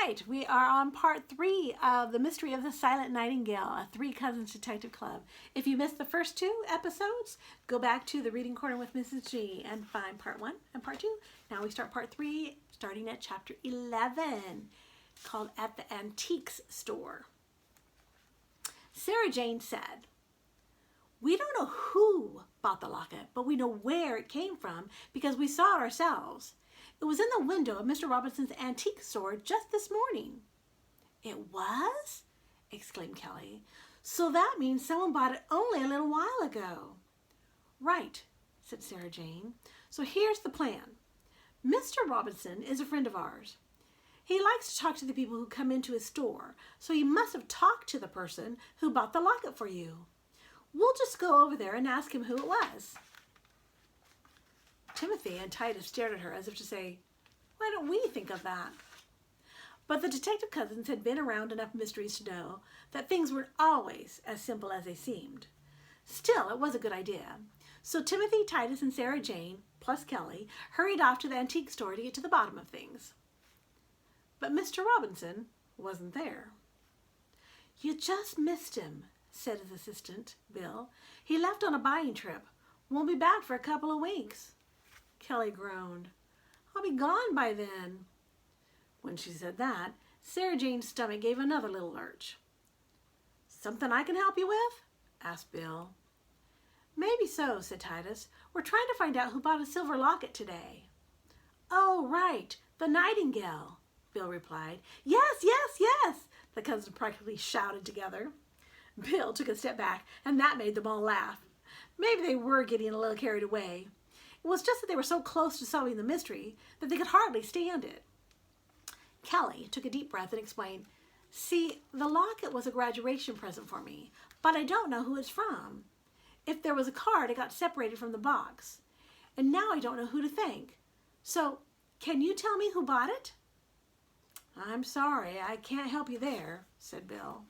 right, we are on part 3 of The Mystery of the Silent Nightingale, a Three Cousins Detective Club. If you missed the first 2 episodes, go back to the Reading Corner with Mrs. G and find part 1 and part 2. Now we start part 3, starting at chapter 11, called At the Antiques Store. Sarah Jane said, "We don't know who bought the locket, but we know where it came from because we saw it ourselves. It was in the window of Mr. Robinson's antique store just this morning." "It was?" exclaimed Kelly. "So that means someone bought it only a little while ago." "Right," said Sarah Jane. "So here's the plan. Mr. Robinson is a friend of ours. He likes to talk to the people who come into his store, so he must have talked to the person who bought the locket for you. We'll just go over there and ask him who it was." Timothy and Titus stared at her as if to say, "Why don't we think of that?" But the detective cousins had been around enough mysteries to know that things weren't always as simple as they seemed. Still, it was a good idea. So Timothy, Titus, and Sarah Jane, plus Kelly, hurried off to the antique store to get to the bottom of things. But Mr. Robinson wasn't there. "You just missed him," said his assistant, Bill. "He left on a buying trip. Won't be back for a couple of weeks." Kelly groaned. "I'll be gone by then." When she said that, Sarah Jane's stomach gave another little lurch. "Something I can help you with?" asked Bill. "Maybe so," said Titus. "We're trying to find out who bought a silver locket today." "Oh, right, the Nightingale," Bill replied. "Yes, yes, yes," the cousins practically shouted together. Bill took a step back, and that made them all laugh. Maybe they were getting a little carried away. It was just that they were so close to solving the mystery that they could hardly stand it. Kelly took a deep breath and explained, "See, the locket was a graduation present for me, but I don't know who it's from. If there was a card, it got separated from the box. And now I don't know who to thank. So, can you tell me who bought it?" "I'm sorry, I can't help you there," said Bill.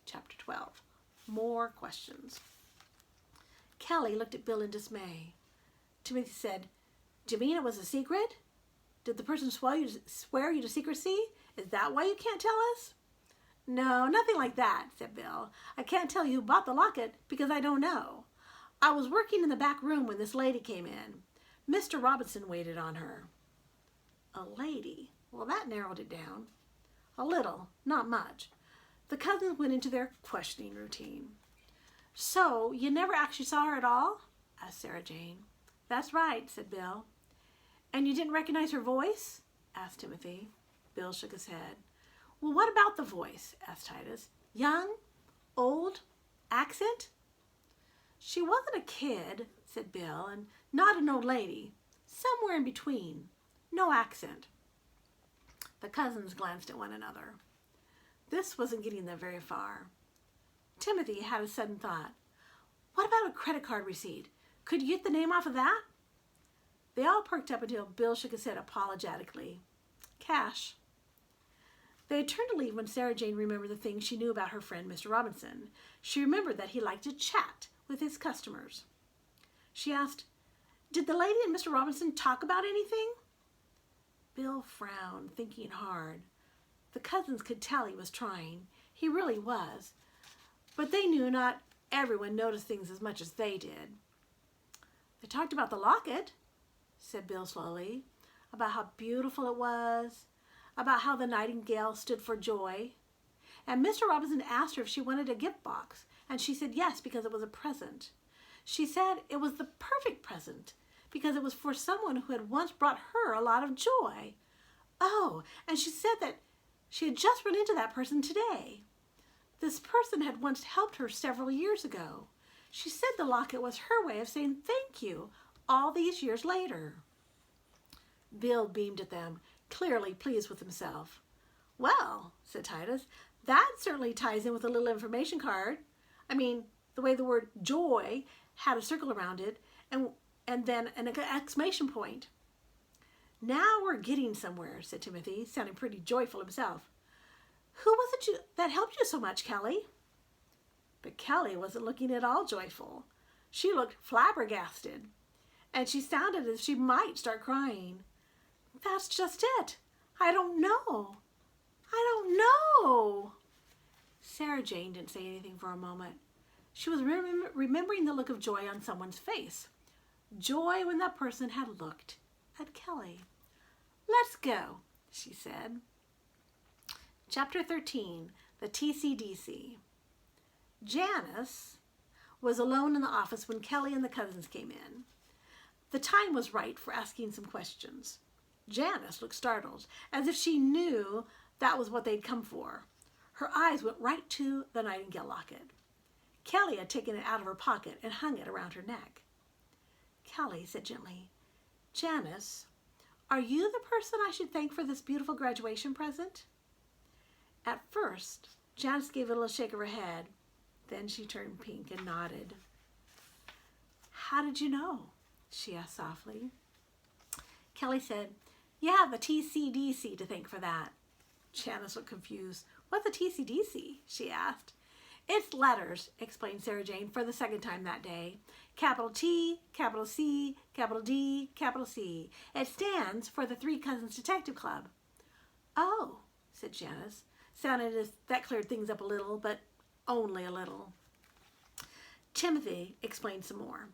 Chapter 12. More questions. Kelly looked at Bill in dismay. Timothy said, "Do you mean it was a secret? Did the person swear you to secrecy? Is that why you can't tell us?" "No, nothing like that," said Bill. "I can't tell you who bought the locket because I don't know. I was working in the back room when this lady came in. Mr. Robinson waited on her." A lady? Well, that narrowed it down. A little, not much. The cousins went into their questioning routine. "So, you never actually saw her at all?" asked Sarah Jane. "That's right," said Bill. "And you didn't recognize her voice?" asked Timothy. Bill shook his head. "Well, what about the voice?" asked Titus. "Young? Old? Accent?" "She wasn't a kid," said Bill, "and not an old lady. Somewhere in between. No accent." The cousins glanced at one another. This wasn't getting them very far. Timothy had a sudden thought. "What about a credit card receipt? Could you get the name off of that?" They all perked up until Bill shook his head apologetically. "Cash." They had turned to leave when Sarah Jane remembered the things she knew about her friend Mr. Robinson. She remembered that he liked to chat with his customers. She asked, "Did the lady and Mr. Robinson talk about anything?" Bill frowned, thinking hard. The cousins could tell he was trying. He really was. But they knew not everyone noticed things as much as they did. "They talked about the locket," said Bill slowly, "about how beautiful it was, about how the nightingale stood for joy. And Mr. Robinson asked her if she wanted a gift box, and she said yes because it was a present. She said it was the perfect present because it was for someone who had once brought her a lot of joy. Oh, and she said that she had just run into that person today. This person had once helped her several years ago. She said the locket was her way of saying thank you all these years later." Bill beamed at them, clearly pleased with himself. "Well," said Titus, "that certainly ties in with a little information card. I mean, the way the word joy had a circle around it and then an exclamation point." "Now we're getting somewhere," said Timothy, sounding pretty joyful himself. "Who was it that helped you so much, Kelly?" But Kelly wasn't looking at all joyful. She looked flabbergasted, and she sounded as if she might start crying. "That's just it. I don't know," I don't know. Sarah Jane didn't say anything for a moment. She was remembering the look of joy on someone's face. Joy when that person had looked at Kelly. Let's go, she said. Chapter 13, the TCDC. Janice was alone in the office when Kelly and the cousins came in. The time was right for asking some questions. Janice looked startled, as if she knew that was what they'd come for. Her eyes went right to the Nightingale locket. Kelly had taken it out of her pocket and hung it around her neck. Kelly said gently, Janice, are you the person I should thank for this beautiful graduation present? At first, Janice gave a little shake of her head. Then she turned pink and nodded. How did you know? She asked softly. Kelly said, you have the TCDC to thank for that. Janice looked confused. What's the TCDC? She asked. It's letters, explained Sarah Jane for the second time that day. Capital T, capital C, capital D, capital C. It stands for the Three Cousins Detective Club. Oh, said Janice. Sounded as that cleared things up a little, but only a little. Timothy explained some more.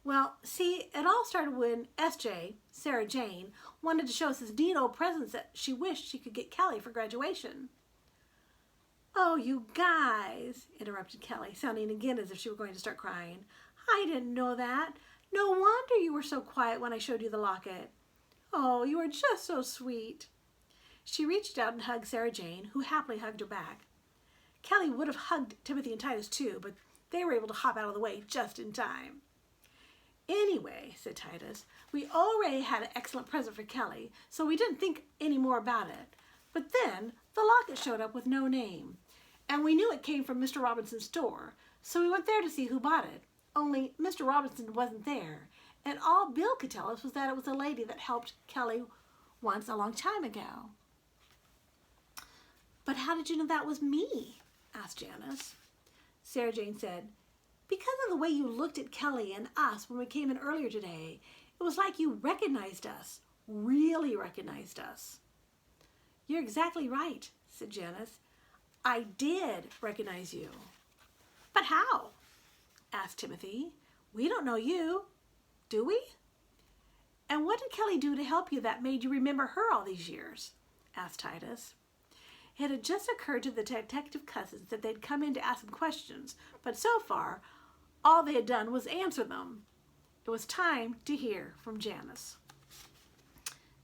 Well, see, it all started when S.J., Sarah Jane, wanted to show us this neat old presents that she wished she could get Kelly for graduation. Oh, you guys, interrupted Kelly, sounding again as if she were going to start crying. I didn't know that. No wonder you were so quiet when I showed you the locket. Oh, you are just so sweet. She reached out and hugged Sarah Jane, who happily hugged her back. Kelly would have hugged Timothy and Titus too, but they were able to hop out of the way just in time. Anyway, said Titus, we already had an excellent present for Kelly, so we didn't think any more about it. But then the locket showed up with no name, and we knew it came from Mr. Robinson's store, so we went there to see who bought it. Only Mr. Robinson wasn't there, and all Bill could tell us was that it was a lady that helped Kelly once a long time ago. But how did you know that was me? Asked Janice. Sarah Jane said, because of the way you looked at Kelly and us when we came in earlier today, it was like you recognized us, really recognized us. You're exactly right, said Janice. I did recognize you. But how? Asked Timothy. We don't know you, do we? And what did Kelly do to help you that made you remember her all these years? Asked Titus. It had just occurred to the detective cousins that they'd come in to ask them questions, but so far, all they had done was answer them. It was time to hear from Janice.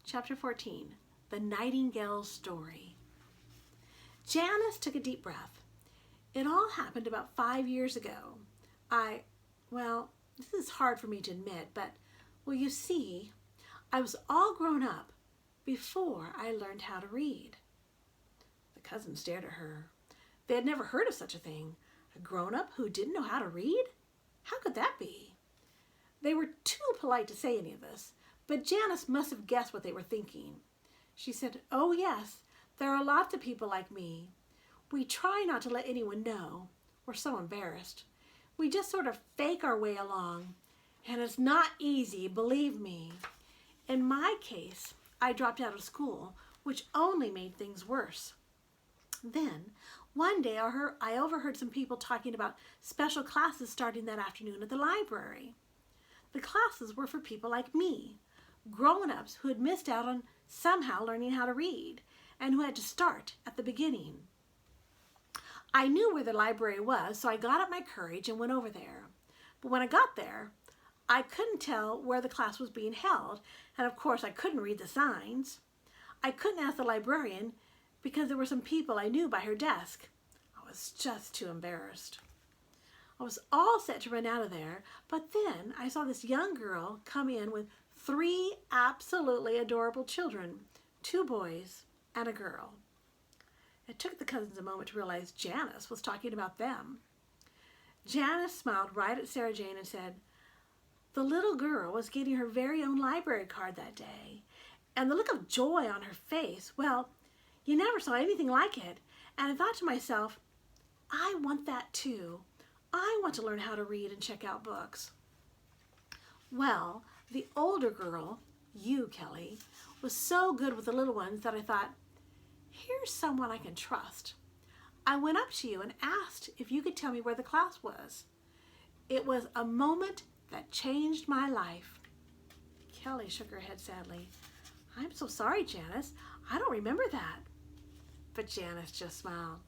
Chapter 14, The Nightingale's Story. Janice took a deep breath. It all happened about 5 years ago. This is hard for me to admit, but, you see, I was all grown up before I learned how to read. The cousins stared at her. They had never heard of such a thing. A grown-up who didn't know how to read? How could that be? They were too polite to say any of this, but Janice must have guessed what they were thinking. She said, oh yes, there are lots of people like me. We try not to let anyone know. We're so embarrassed. We just sort of fake our way along. And it's not easy, believe me. In my case, I dropped out of school, which only made things worse. Then, one day I overheard some people talking about special classes starting that afternoon at the library. The classes were for people like me, grown-ups who had missed out on somehow learning how to read, and who had to start at the beginning. I knew where the library was, so I got up my courage and went over there. But when I got there, I couldn't tell where the class was being held, and of course I couldn't read the signs. I couldn't ask the librarian because there were some people I knew by her desk. I was just too embarrassed. I was all set to run out of there, but then I saw this young girl come in with 3 absolutely adorable children, 2 boys and a girl. It took the cousins a moment to realize Janice was talking about them. Janice smiled right at Sarah Jane and said, the little girl was getting her very own library card that day, and the look of joy on her face, you never saw anything like it. And I thought to myself, I want that too. I want to learn how to read and check out books. Well, the older girl, you, Kelly, was so good with the little ones that I thought, Here's someone I can trust. I went up to you and asked if you could tell me where the class was. It was a moment that changed my life." Kelly shook her head sadly. "I'm so sorry, Janice. I don't remember that." But Janice just smiled.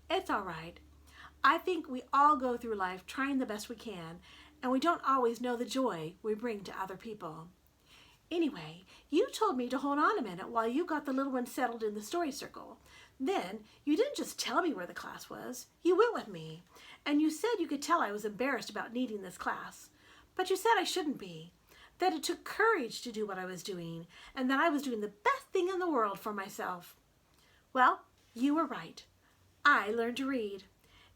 "It's all right. I think we all go through life trying the best we can, and we don't always know the joy we bring to other people. Anyway, you told me to hold on a minute while you got the little one settled in the story circle. Then you didn't just tell me where the class was. You went with me, and you said you could tell I was embarrassed about needing this class. But you said I shouldn't be, that it took courage to do what I was doing, and that I was doing the best thing in the world for myself. Well, you were right. I learned to read.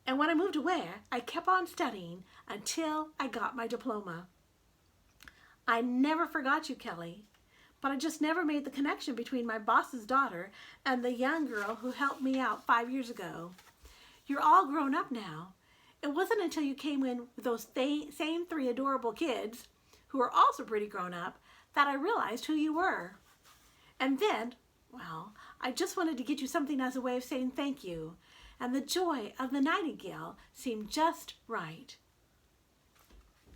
And when I moved away, I kept on studying until I got my diploma. I never forgot you, Kelly, but I just never made the connection between my boss's daughter and the young girl who helped me out 5 years ago. You're all grown up now. It wasn't until you came in with those same 3 adorable kids, who are also pretty grown up, that I realized who you were. And then, well, I just wanted to get you something as a way of saying thank you, and the joy of the nightingale seemed just right."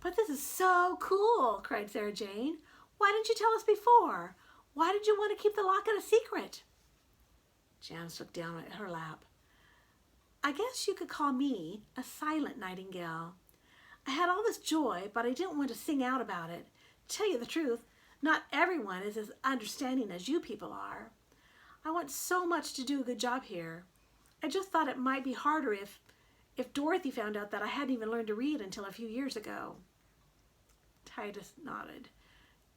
"But this is so cool," cried Sarah Jane. "Why didn't you tell us before? Why did you want to keep the locket a secret?" Janice looked down at her lap. "I guess you could call me a silent nightingale. I had all this joy, but I didn't want to sing out about it. To tell you the truth, not everyone is as understanding as you people are. I want so much to do a good job here. I just thought it might be harder if Dorothy found out that I hadn't even learned to read until a few years ago." Titus nodded.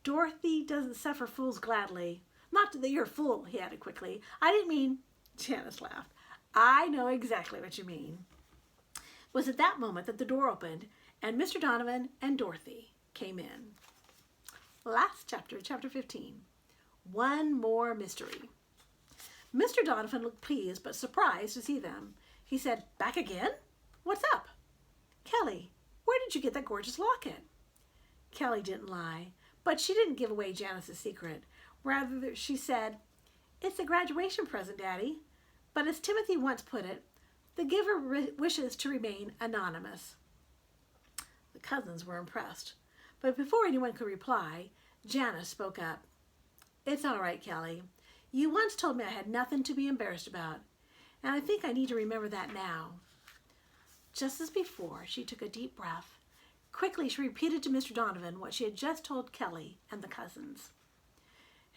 "Dorothy doesn't suffer fools gladly. Not that you're a fool," he added quickly. "I didn't mean—" Janice laughed. "I know exactly what you mean." It was at that moment that the door opened, and Mr. Donovan and Dorothy came in. Last chapter, chapter 15. One more mystery. Mr. Donovan looked pleased but surprised to see them. He said, "Back again? What's up?" "Kelly, where did you get that gorgeous locket?" Kelly didn't lie, but she didn't give away Janice's secret. Rather, she said, "It's a graduation present, Daddy. But as Timothy once put it, the giver wishes to remain anonymous." The cousins were impressed. But before anyone could reply, Janice spoke up. "It's all right, Kelly. You once told me I had nothing to be embarrassed about, and I think I need to remember that now." Just as before, she took a deep breath. Quickly, she repeated to Mr. Donovan what she had just told Kelly and the cousins.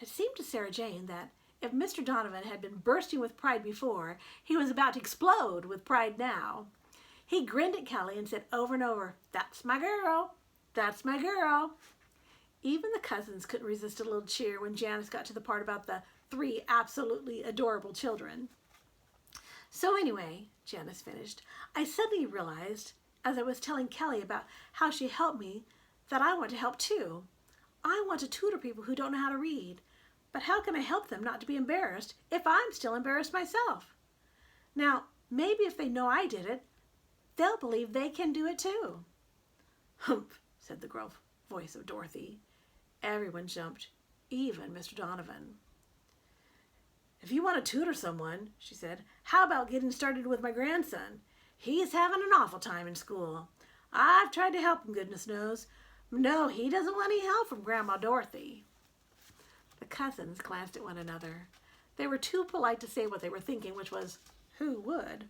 It seemed to Sarah Jane that if Mr. Donovan had been bursting with pride before, he was about to explode with pride now. He grinned at Kelly and said over and over, "That's my girl! That's my girl!" Even the cousins couldn't resist a little cheer when Janice got to the part about the 3 absolutely adorable children. "So anyway," Janice finished, "I suddenly realized, as I was telling Kelly about how she helped me, that I want to help too. I want to tutor people who don't know how to read. But how can I help them not to be embarrassed if I'm still embarrassed myself? Now, maybe if they know I did it, they'll believe they can do it too." "Humph," said the gruff voice of Dorothy. Everyone jumped, even Mr. Donovan. "If you want to tutor someone," she said, "how about getting started with my grandson? He's having an awful time in school. I've tried to help him, goodness knows. No, he doesn't want any help from Grandma Dorothy." The cousins glanced at one another. They were too polite to say what they were thinking, which was, who would?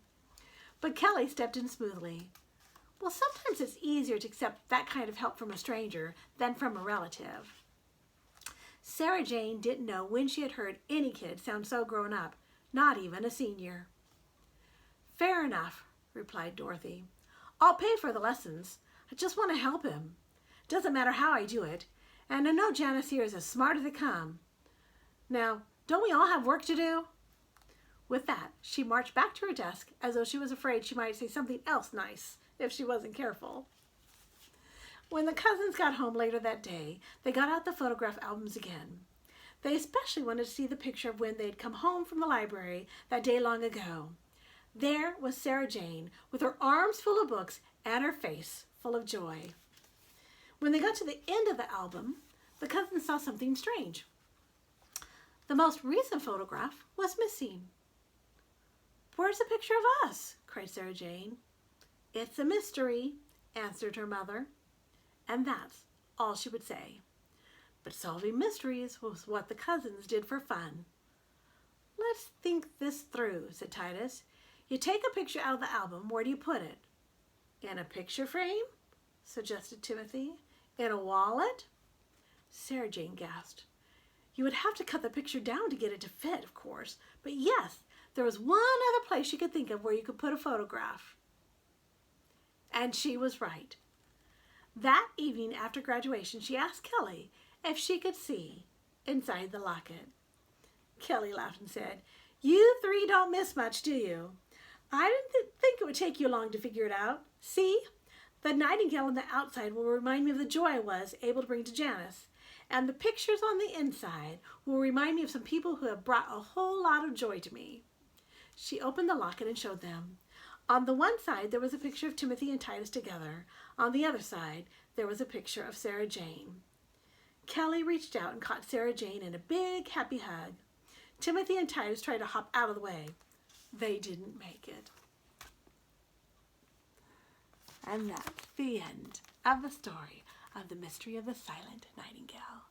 But Kelly stepped in smoothly. "Well, sometimes it's easier to accept that kind of help from a stranger than from a relative." Sarah Jane didn't know when she had heard any kid sound so grown up, not even a senior. "Fair enough," replied Dorothy. "I'll pay for the lessons. I just want to help him. Doesn't matter how I do it, and I know Janice here is as smart as they come. Now, don't we all have work to do?" With that, she marched back to her desk as though she was afraid she might say something else nice if she wasn't careful. When the cousins got home later that day, they got out the photograph albums again. They especially wanted to see the picture of when they'd come home from the library that day long ago. There was Sarah Jane, with her arms full of books and her face full of joy. When they got to the end of the album, the cousins saw something strange. The most recent photograph was missing. "Where's the picture of us?" cried Sarah Jane. "It's a mystery," answered her mother. And that's all she would say. But solving mysteries was what the cousins did for fun. "Let's think this through," said Titus. "You take a picture out of the album. Where do you put it?" "In a picture frame?" suggested Timothy. "In a wallet?" Sarah Jane gasped. "You would have to cut the picture down to get it to fit, of course. But yes, there was one other place she could think of where you could put a photograph." And she was right. That evening after graduation, she asked Kelly if she could see inside the locket. Kelly laughed and said, "You three don't miss much, do you? I didn't think it would take you long to figure it out. See, the nightingale on the outside will remind me of the joy I was able to bring to Janice, and the pictures on the inside will remind me of some people who have brought a whole lot of joy to me." She opened the locket and showed them. On the one side, there was a picture of Timothy and Titus together. On the other side, there was a picture of Sarah Jane. Kelly reached out and caught Sarah Jane in a big, happy hug. Timothy and Titus tried to hop out of the way. They didn't make it. And that's the end of the story of the mystery of the Silent Nightingale.